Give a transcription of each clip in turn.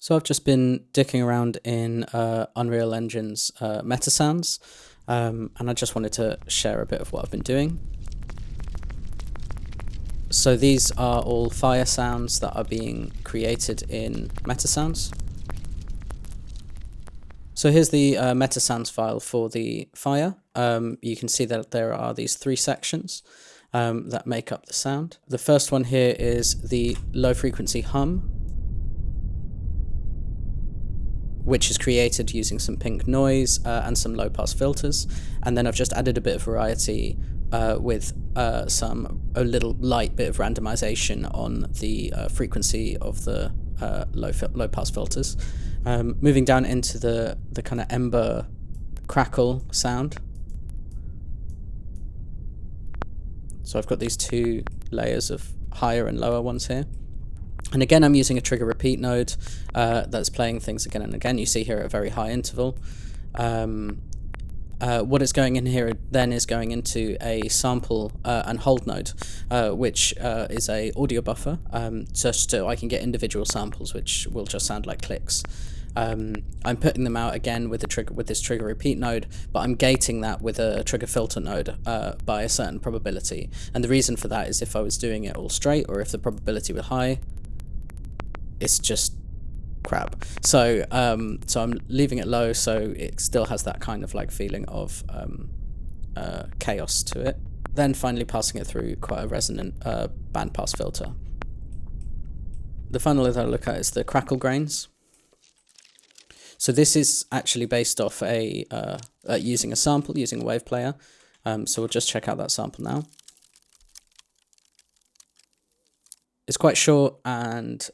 So I've just been dicking around in Unreal Engine's MetaSounds, and I just wanted to share a bit of what I've been doing. So these are all fire sounds that are being created in MetaSounds. So here's the MetaSounds file for the fire. You can see that there are these three sections that make up the sound. The first one here is the low frequency hum, which is created using some pink noise and some low pass filters. And then I've just added a bit of variety with a little light bit of randomization on the frequency of the low pass filters. Moving down into the kind of ember crackle sound. So I've got these two layers of higher and lower ones here. And again, I'm using a trigger repeat node that's playing things again and again. You see here at a very high interval. What is going in here then is going into a sample and hold node, which is a audio buffer, just so I can get individual samples, which will just sound like clicks. I'm putting them out again with this trigger repeat node, but I'm gating that with a trigger filter node by a certain probability. And the reason for that is if I was doing it all straight, or if the probability were high, it's just crap. So so I'm leaving it low, so it still has that kind of like feeling of chaos to it. Then finally passing it through quite a resonant bandpass filter. The final that I look at is the crackle grains. So this is actually based off using a sample, using a wave player. So we'll just check out that sample now. It's quite short and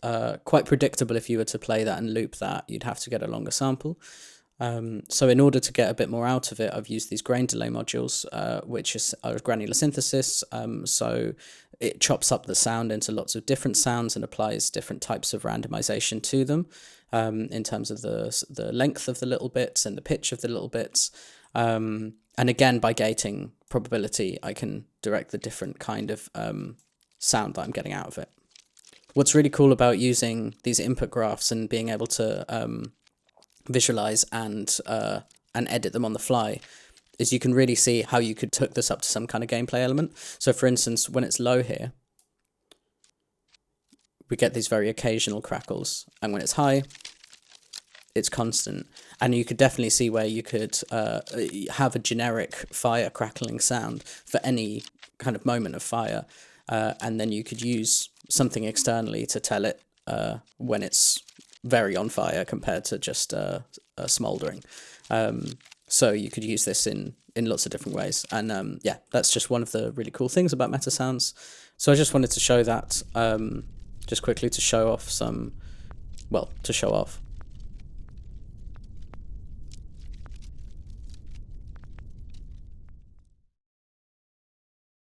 quite predictable. If you were to play that and loop that, you'd have to get a longer sample. So in order to get a bit more out of it, I've used these grain delay modules, which is granular synthesis. So it chops up the sound into lots of different sounds and applies different types of randomization to them in terms of the length of the little bits and the pitch of the little bits. And again, by gating probability, I can direct the different kind of sound that I'm getting out of it. What's really cool about using these input graphs and being able to visualize and edit them on the fly is you can really see how you could hook this up to some kind of gameplay element. So for instance, when it's low here, we get these very occasional crackles, and when it's high, it's constant. And you could definitely see where you could have a generic fire crackling sound for any kind of moment of fire. And then you could use something externally to tell it when it's very on fire compared to just smouldering. So you could use this in lots of different ways. And yeah, that's just one of the really cool things about MetaSounds. So I just wanted to show that just quickly to show off